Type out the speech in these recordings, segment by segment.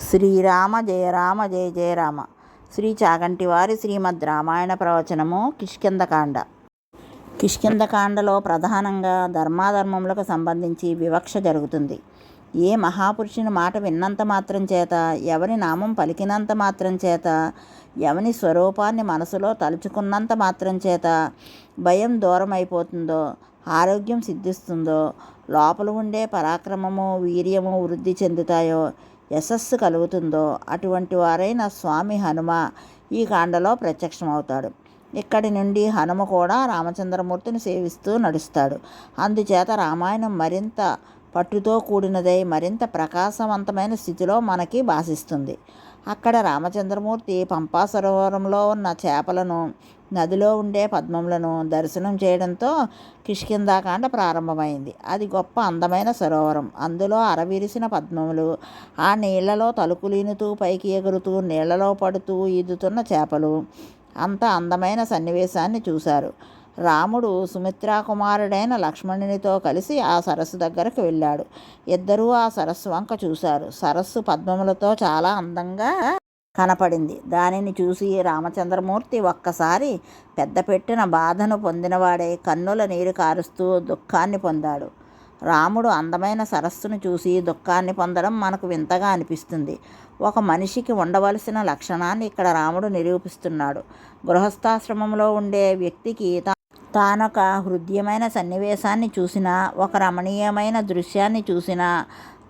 శ్రీరామ జయ రామ జయ జయ రామ. శ్రీ చాగంటి వారి శ్రీమద్ రామాయణ ప్రవచనము కిష్కింధకాండ. కిష్కింధకాండలో ప్రధానంగా ధర్మాధర్మములకు సంబంధించి వివక్ష జరుగుతుంది. ఏ మహాపురుషుని మాట విన్నంత మాత్రం చేత, ఎవరి నామం పలికినంత మాత్రం చేత, ఎవని స్వరూపాన్ని మనసులో తలుచుకున్నంత మాత్రం చేత భయం దూరం అయిపోతుందో, ఆరోగ్యం సిద్ధిస్తుందో, లోపల ఉండే పరాక్రమము వీర్యము వృద్ధి చెందుతాయో, యశస్సు కలుగుతుందో, అటువంటి వారైన స్వామి హనుమ ఈ కాండలో ప్రత్యక్షమవుతాడు. ఇక్కడి నుండి హనుమ కూడా రామచంద్రమూర్తిని సేవిస్తూ నడుస్తాడు. అందుచేత రామాయణం మరింత పట్టుతో కూడినదై మరింత ప్రకాశవంతమైన స్థితిలో మనకి భాసిస్తుంది. అక్కడ రామచంద్రమూర్తి పంపా సరోవరంలో ఉన్న చేపలను, నదిలో ఉండే పద్మములను దర్శనం చేయడంతో కిష్కింధకాండ ప్రారంభమైంది. అది గొప్ప అందమైన సరోవరం. అందులో అరవిరిసిన పద్మములు, ఆ నీళ్లలో తలుకులీనుతూ పైకి ఎగురుతూ నీళ్లలో పడుతూ ఈదుతున్న చేపలు, అంత అందమైన సన్నివేశాన్ని చూశారు. రాముడు సుమిత్రా కుమారుడైన లక్ష్మణునితో కలిసి ఆ సరస్సు దగ్గరకు వెళ్ళాడు. ఇద్దరూ ఆ సరస్సు వంక చూశారు. సరస్సు పద్మములతో చాలా అందంగా కనపడింది. దానిని చూసి రామచంద్రమూర్తి ఒక్కసారి పెద్ద పెట్టిన బాధను పొందినవాడై కన్నుల నీరు కారుస్తూ దుఃఖాన్ని పొందాడు. రాముడు అందమైన సరస్సును చూసి దుఃఖాన్ని పొందడం మనకు వింతగా అనిపిస్తుంది. ఒక మనిషికి ఉండవలసిన లక్షణాన్ని ఇక్కడ రాముడు నిరూపిస్తున్నాడు. గృహస్థాశ్రమంలో ఉండే వ్యక్తికి తానొక హృద్యమైన సన్నివేశాన్ని చూసినా, ఒక రమణీయమైన దృశ్యాన్ని చూసినా,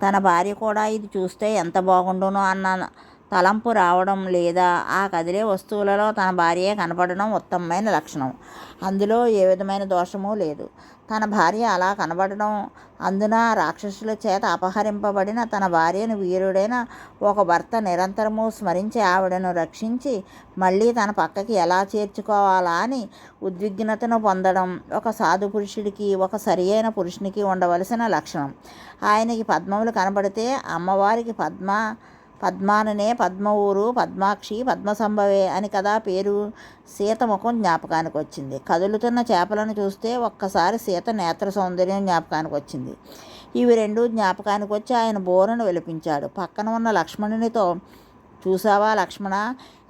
తన భార్య కూడా ఇది చూస్తే ఎంత బాగుండునో అన్న తలంపు రావడం, లేదా ఆ కదిలే వస్తువులలో తన భార్యే కనపడడం ఉత్తమమైన లక్షణం. అందులో ఏ విధమైన దోషమూ లేదు. తన భార్య అలా కనబడడం, అందున రాక్షసుల చేత అపహరింపబడిన తన భార్యను వీరుడైన ఒక భర్త నిరంతరము స్మరించి ఆవిడను రక్షించి మళ్ళీ తన పక్కకి ఎలా చేర్చుకోవాలా అని ఉద్విగ్నతను పొందడం ఒక సాధు పురుషుడికి, ఒక సరియైన పురుషునికి ఉండవలసిన లక్షణం. ఆయనకి పద్మములు కనబడితే అమ్మవారికి పద్మాననే, పద్మఊరు, పద్మాక్షి, పద్మసంభవే అని కదా పేరు. సీత ముఖం జ్ఞాపకానికి వచ్చింది. కదులుతున్న చేపలను చూస్తే ఒక్కసారి సీత నేత్ర సౌందర్యం జ్ఞాపకానికి వచ్చింది. ఇవి రెండూ జ్ఞాపకానికి వచ్చి ఆయన బోరను విలపించాడు. పక్కన ఉన్న లక్ష్మణునితో, చూసావా లక్ష్మణ,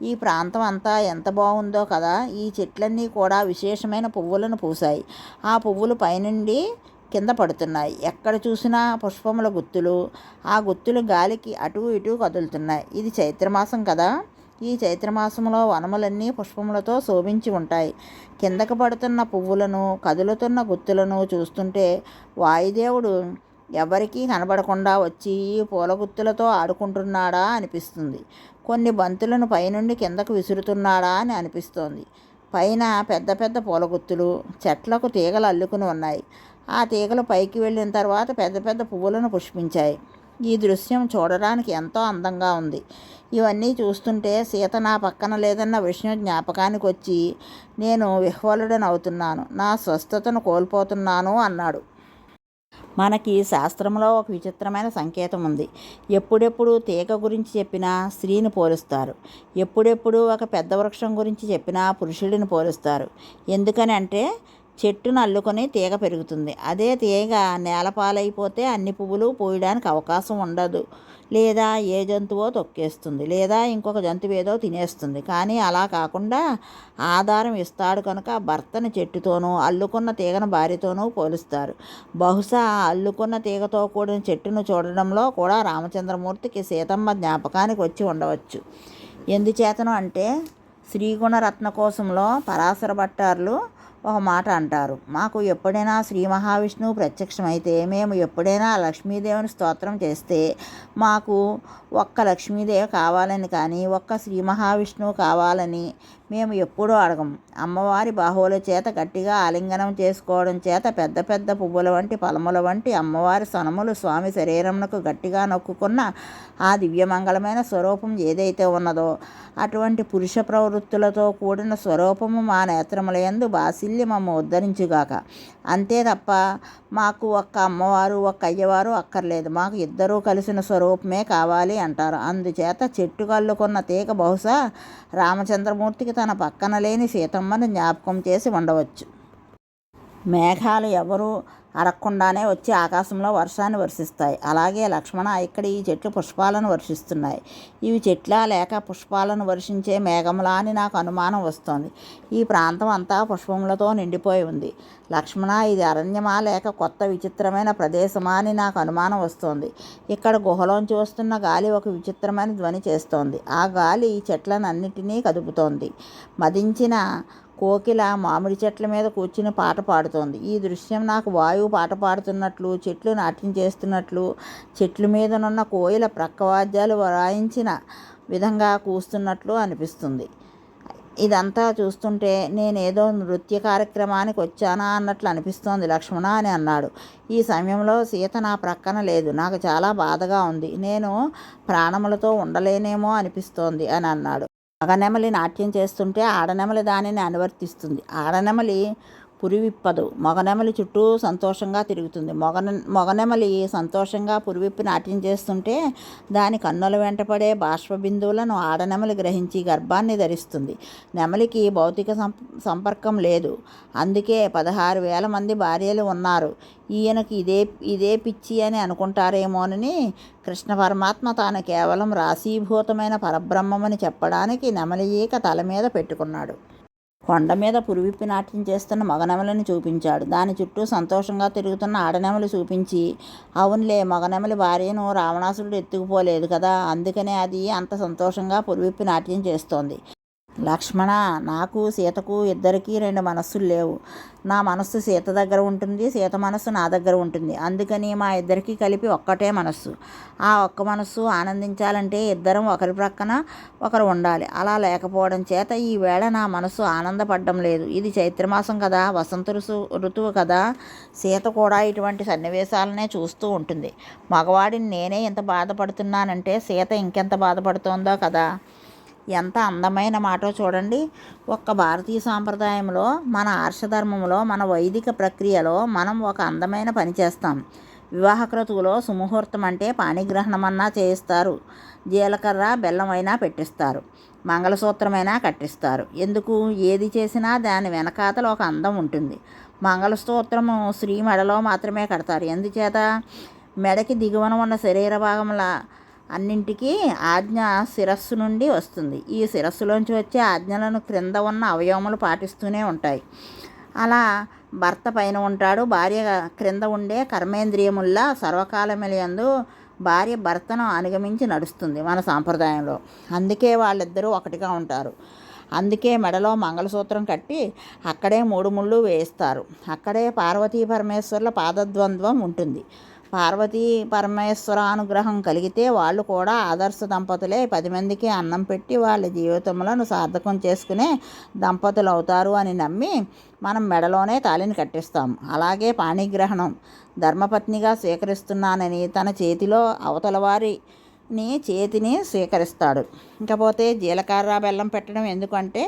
ఈ ప్రాంతం అంతా ఎంత బాగుందో కదా. ఈ చెట్లన్నీ కూడా విశేషమైన పువ్వులను పూసాయి. ఆ పువ్వులు పైనుండి కింద పడుతున్నాయి. ఎక్కడ చూసినా పుష్పముల గుత్తులు. ఆ గుత్తులు గాలికి అటు ఇటు కదులుతున్నాయి. ఇది చైత్రమాసం కదా. ఈ చైత్రమాసంలో వనములన్నీ పుష్పములతో శోభించి ఉంటాయి. కిందకు పడుతున్న పువ్వులను, కదులుతున్న గుత్తులను చూస్తుంటే వాయుదేవుడు ఎవరికీ కనబడకుండా వచ్చి ఈ పూల గుత్తులతో ఆడుకుంటున్నాడా అనిపిస్తుంది. కొన్ని బంతులను పైనుండి కిందకు విసురుతున్నాడా అని అనిపిస్తోంది. పైన పెద్ద పెద్ద పూల గుత్తులు, చెట్లకు తీగలు అల్లుకుని ఉన్నాయి. ఆ తీగలు పైకి వెళ్ళిన తర్వాత పెద్ద పెద్ద పువ్వులను పుష్పించాయి. ఈ దృశ్యం చూడడానికి ఎంతో అందంగా ఉంది. ఇవన్నీ చూస్తుంటే సీత నా పక్కన లేదన్న విషయం జ్ఞాపకానికి వచ్చి నేను విహ్వలుడనవుతున్నాను, నా స్వస్థతను కోల్పోతున్నాను అన్నాడు. మనకి శాస్త్రంలో ఒక విచిత్రమైన సంకేతం ఉంది. ఎప్పుడెప్పుడు తీగ గురించి చెప్పినా స్త్రీని పోలుస్తారు. ఎప్పుడెప్పుడు ఒక పెద్ద వృక్షం గురించి చెప్పినా పురుషుడిని పోలుస్తారు. ఎందుకని అంటే చెట్టును అల్లుకొని తీగ పెరుగుతుంది. అదే తీగ నేలపాలైపోతే అన్ని పువ్వులు పూయడానికి అవకాశం ఉండదు. లేదా ఏ జంతువో తొక్కేస్తుంది, లేదా ఇంకొక జంతువు ఏదో తినేస్తుంది. కానీ అలా కాకుండా ఆధారం ఇస్తాడు కనుక భర్తని చెట్టుతోనూ, అల్లుకున్న తీగను భార్యతోనూ పోలుస్తారు. బహుశా అల్లుకున్న తీగతో కూడిన చెట్టును చూడడంలో కూడా రామచంద్రమూర్తికి సీతమ్మ జ్ఞాపకానికి వచ్చి ఉండవచ్చు. ఎందుచేతను అంటే శ్రీగుణరత్నకోశంలో పరాశర భట్టారులు ఒక మాట అంటారు. మాకు ఎప్పుడైనా శ్రీ మహావిష్ణువు ప్రత్యక్షమైతే, మేము ఎప్పుడైనా లక్ష్మీదేవిని స్తోత్రం చేస్తే మాకు ఒక్క లక్ష్మీదేవి కావాలని కానీ ఒక్క శ్రీ మహావిష్ణువు కావాలని మేము ఎప్పుడూ అడగం. అమ్మవారి బాహువుల చేత గట్టిగా ఆలింగనం చేసుకోవడం చేత పెద్ద పెద్ద పువ్వుల వంటి పలముల వంటి అమ్మవారి సనములు స్వామి శరీరమునకు గట్టిగా నొక్కుకున్న ఆ దివ్యమంగళమైన స్వరూపం ఏదైతే ఉన్నదో అటువంటి పురుష ప్రవృత్తులతో కూడిన స్వరూపము మా నేత్రములయందు బాసిల్లి మమ్మ ఉద్ధరించుగాక. అంతే తప్ప మాకు ఒక్క అమ్మవారు ఒక్క అయ్యవారు అక్కర్లేదు. మాకు ఇద్దరూ కలిసిన స్వరూపమే కావాలి అంటారు. అందుచేత చెట్టు కల్లుకున్న తీగ బహుశా రామచంద్రమూర్తికి తన పక్కన లేని సీతమ్మను జ్ఞాపకం చేసి ఉండవచ్చు. మేఘాలు ఎవరూ అడగకుండానే వచ్చి ఆకాశంలో వర్షాన్ని వర్షిస్తాయి. అలాగే లక్ష్మణ, ఇక్కడ ఈ చెట్లు పుష్పాలను వర్షిస్తున్నాయి. ఇవి చెట్లా లేక పుష్పాలను వర్షించే మేఘములా అని నాకు అనుమానం వస్తోంది. ఈ ప్రాంతం అంతా పుష్పములతో నిండిపోయి ఉంది. లక్ష్మణ, ఇది అరణ్యమా లేక కొత్త విచిత్రమైన ప్రదేశమా అని నాకు అనుమానం వస్తోంది. ఇక్కడ గుహలోంచి వస్తున్న గాలి ఒక విచిత్రమైన ధ్వని చేస్తోంది. ఆ గాలి చెట్లనన్నిటినీ కదుపుతోంది. మదించిన కోకిల మామిడి చెట్ల మీద కూర్చుని పాట పాడుతోంది. ఈ దృశ్యం నాకు వాయువు పాట పాడుతున్నట్లు, చెట్లు నాట్యం చేస్తున్నట్లు, చెట్ల మీదనున్న కోయిల ప్రక్కవాద్యాలు వాయించిన విధంగా కూస్తున్నట్లు అనిపిస్తుంది. ఇదంతా చూస్తుంటే నేనేదో నృత్య కార్యక్రమానికి వచ్చానా అన్నట్లు అనిపిస్తోంది లక్ష్మణ అని అన్నాడు. ఈ సమయంలో సీత నా ప్రక్కన లేదు. నాకు చాలా బాధగా ఉంది. నేను ప్రాణములతో ఉండలేనేమో అనిపిస్తోంది అని అన్నాడు. మగనెమలి నాట్యం చేస్తుంటే ఆడనెమలి దానిని అనువర్తిస్తుంది. ఆడనెమలి పురివిప్పదు. మగనెమలి చుట్టూ సంతోషంగా తిరుగుతుంది. మగనెమలి సంతోషంగా పురివిప్పి నాట్యం చేస్తుంటే దాని కన్నుల వెంటపడే బాష్ప బిందువులను ఆడనెమలి గ్రహించి గర్భాన్ని ధరిస్తుంది. నెమలికి భౌతిక సంపర్కం లేదు. అందుకే 16,000 మంది భార్యలు ఉన్నారు. ఈయనకి ఇదే పిచ్చి అని అనుకుంటారేమోనని కృష్ణ పరమాత్మ తాను కేవలం రాశీభూతమైన పరబ్రహ్మమని చెప్పడానికి నెమలి ఈక తల మీద పెట్టుకున్నాడు. కొండ మీద పురివిప్పి నాట్యం చేస్తున్న మగనెమలిని చూపించాడు. దాని చుట్టూ సంతోషంగా తిరుగుతున్న ఆడనెమలి చూపించి, అవునులే, మగనెమలి భార్యను రావణాసురుడు ఎత్తుకుపోలేదు కదా, అందుకనే అది అంత సంతోషంగా పురివిప్పి నాట్యం చేస్తోంది. లక్ష్మణ, నాకు సీతకు ఇద్దరికీ 2 మనస్సులు లేవు. నా మనస్సు సీత దగ్గర ఉంటుంది, సీత మనస్సు నా దగ్గర ఉంటుంది. అందుకని మా ఇద్దరికీ కలిపి ఒక్కటే మనస్సు. ఆ ఒక్క మనస్సు ఆనందించాలంటే ఇద్దరం ఒకరి ప్రక్కన ఒకరు ఉండాలి. అలా లేకపోవడం చేత ఈవేళ నా మనస్సు ఆనందపడడం లేదు. ఇది చైత్రమాసం కదా, వసంత ఋతువు కదా. సీత కూడా ఇటువంటి సన్నివేశాలనే చూస్తూ ఉంటుంది. మగవాడిని నేనే ఎంత బాధపడుతున్నానంటే సీత ఇంకెంత బాధపడుతోందో కదా. ఎంత అందమైన మాటో చూడండి. ఒక్క భారతీయ సాంప్రదాయంలో, మన ఆర్షధర్మంలో, మన వైదిక ప్రక్రియలో మనం ఒక అందమైన పని చేస్తాం. వివాహ క్రతువులో సుముహూర్తం అంటే పాణిగ్రహణమన్నా చేయిస్తారు. జీలకర్ర బెల్లమైనా పెట్టిస్తారు. మంగళసూత్రమైనా కట్టిస్తారు. ఎందుకు? ఏది చేసినా దాని వెనకాతల ఒక అందం ఉంటుంది. మంగళసూత్రము స్త్రీ మెడలో మాత్రమే కడతారు. ఎందుచేత? మెడకి దిగువన ఉన్న శరీర భాగముల అన్నింటికీ ఆజ్ఞ శిరస్సు నుండి వస్తుంది. ఈ శిరస్సులోంచి వచ్చే ఆజ్ఞలను క్రింద ఉన్న అవయవములు పాటిస్తూనే ఉంటాయి. అలా భర్త పైన ఉంటాడు, భార్య క్రింద ఉండే కర్మేంద్రియముల్లా సర్వకాలములందు భార్య భర్తను అనుగమించి నడుస్తుంది మన సాంప్రదాయంలో. అందుకే వాళ్ళిద్దరూ ఒకటిగా ఉంటారు. అందుకే మెడలో మంగళసూత్రం కట్టి అక్కడే 3 ముళ్ళు వేయిస్తారు. అక్కడే పార్వతీ పరమేశ్వరుల పాదద్వంద్వం ఉంటుంది. పార్వతీ పరమేశ్వర అనుగ్రహం కలిగితే వాళ్ళు కూడా ఆదర్శ దంపతులే 10 మందికి అన్నం పెట్టి వాళ్ళ జీవితములను సార్థకం చేసుకునే దంపతులు అవుతారు అని నమ్మి మనం మెడలోనే తాళిని కట్టిస్తాం. అలాగే పాణిగ్రహణం ధర్మపత్నిగా స్వీకరిస్తున్నానని తన చేతిలో అవతల వారిని చేతిని స్వీకరిస్తాడు. ఇకపోతే జీలకర్ర బెల్లం పెట్టడం ఎందుకంటే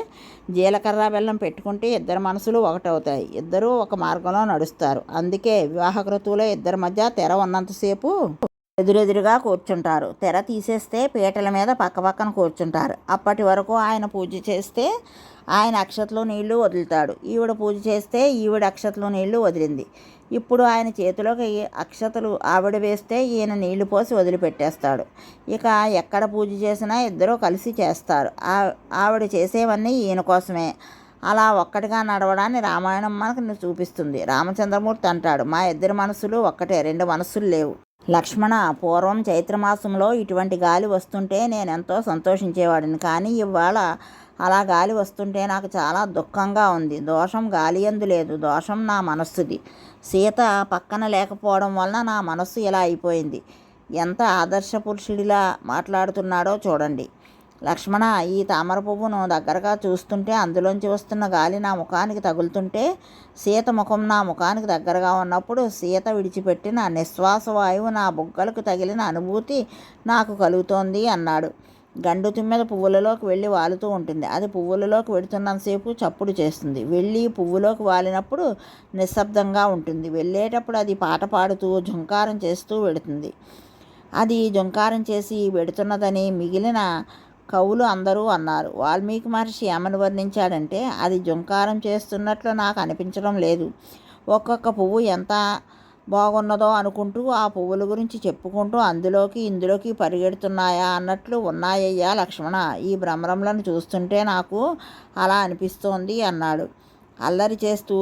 జీలకర్ర బెల్లం పెట్టుకుంటే ఇద్దరు మనసులు ఒకటవుతాయి. ఇద్దరూ ఒక మార్గంలో నడుస్తారు. అందుకే వివాహ క్రతువులో ఇద్దరి మధ్య తెర ఉన్నంతసేపు ఎదురెదురుగా కూర్చుంటారు. తెర తీసేస్తే పీటల మీద పక్కపక్కన కూర్చుంటారు. అప్పటి వరకు ఆయన పూజ చేస్తే ఆయన అక్షతలో నీళ్లు వదులుతాడు. ఈవిడ పూజ చేస్తే ఈవిడ అక్షతలో నీళ్లు వదిలింది. ఇప్పుడు ఆయన చేతిలోకి అక్షతలు ఆవిడ వేస్తే ఈయన నీళ్లు పోసి వదిలిపెట్టేస్తాడు. ఇక ఎక్కడ పూజ చేసినా ఇద్దరూ కలిసి చేస్తారు. ఆవిడ చేసేవన్నీ ఈయన కోసమే. అలా ఒక్కటిగా నడవడాన్ని రామాయణం మనకు చూపిస్తుంది. రామచంద్రమూర్తి అంటాడు, మా ఇద్దరి మనసులు ఒక్కటే, 2 మనసులు లేవు. లక్ష్మణ, పూర్వం చైత్రమాసంలో ఇటువంటి గాలి వస్తుంటే నేనెంతో సంతోషించేవాడిని. కానీ ఇవాళ అలా గాలి వస్తుంటే నాకు చాలా దుఃఖంగా ఉంది. దోషం గాలియందు లేదు, దోషం నా మనస్సుది. సీత పక్కన లేకపోవడం వలన నా మనస్సు ఇలా అయిపోయింది. ఎంత ఆదర్శ పురుషుడిలా మాట్లాడుతున్నాడో చూడండి. లక్ష్మణ, ఈ తామర పువ్వును దగ్గరగా చూస్తుంటే అందులోంచి వస్తున్న గాలి నా ముఖానికి తగులుతుంటే సీత ముఖం నా ముఖానికి దగ్గరగా ఉన్నప్పుడు సీత విడిచిపెట్టిన నిశ్వాస వాయువు నా బుగ్గలకు తగిలిన అనుభూతి నాకు కలుగుతోంది అన్నాడు. గండు తుమ్మెద పువ్వులలోకి వెళ్ళి వాలుతూ ఉంటుంది. అది పువ్వులలోకి వెళుతున్నంతసేపు చప్పుడు చేస్తుంది. వెళ్ళి పువ్వులోకి వాలినప్పుడు నిశ్శబ్దంగా ఉంటుంది. వెళ్ళేటప్పుడు అది పాట పాడుతూ జుంకారం చేస్తూ వెడుతుంది. అది జుంకారం చేసి వెడుతున్నదని మిగిలిన కవులు అందరూ అన్నారు. వాల్మీకి మహర్షి ఏమని వర్ణించాడంటే, అది జుంకారం చేస్తున్నట్లు నాకు అనిపించడం లేదు. ఒక్కొక్క పువ్వు ఎంత బాగున్నదో అనుకుంటూ ఆ పువ్వుల గురించి చెప్పుకుంటూ అందులోకి ఇందులోకి పరిగెడుతున్నాయా అన్నట్లు ఉన్నాయ్యా లక్ష్మణ. ఈ భ్రమరములను చూస్తుంటే నాకు అలా అనిపిస్తోంది అన్నాడు. అల్లరి చేస్తూ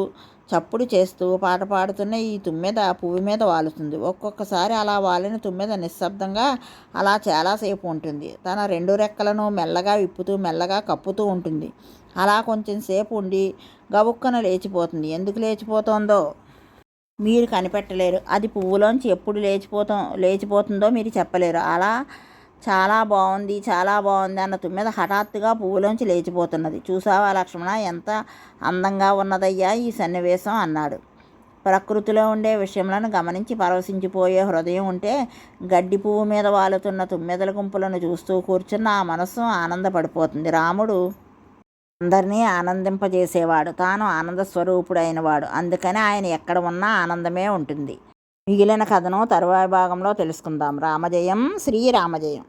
చప్పుడు చేస్తూ పాట పాడుతున్న ఈ తుమ్మెద పువ్వు మీద వాలుతుంది. ఒక్కొక్కసారి అలా వాలిన తుమ్మెద నిశ్శబ్దంగా అలా చాలాసేపు ఉంటుంది. తన 2 రెక్కలను మెల్లగా విప్పుతూ మెల్లగా కప్పుతూ ఉంటుంది. అలా కొంచెం సేపు ఉండి గబుక్కన లేచిపోతుంది. ఎందుకు లేచిపోతుందో మీరు కనిపెట్టలేరు. అది పువ్వులోంచి ఎప్పుడు లేచిపోతుందో మీరు చెప్పలేరు. అలా చాలా బాగుంది చాలా బాగుంది అన్న తుమ్మెద హఠాత్తుగా పువ్వులోంచి లేచిపోతున్నది. చూసావా లక్ష్మణ, ఎంత అందంగా ఉన్నదయ్యా ఈ సన్నివేశం అన్నాడు. ప్రకృతిలో ఉండే విషయములను గమనించి పరవశించిపోయే హృదయం ఉంటే గడ్డి పువ్వు మీద వాలుతున్న తుమ్మెదల గుంపులను చూస్తూ కూర్చున్న ఆ మనస్సు ఆనందపడిపోతుంది. రాముడు అందరినీ ఆనందింపజేసేవాడు. తాను ఆనంద స్వరూపుడైనవాడు. అందుకని ఆయన ఎక్కడ ఉన్నా ఆనందమే ఉంటుంది. మిగిలిన కథను తరువాయి భాగంలో తెలుసుకుందాం. రామజయం శ్రీరామజయం.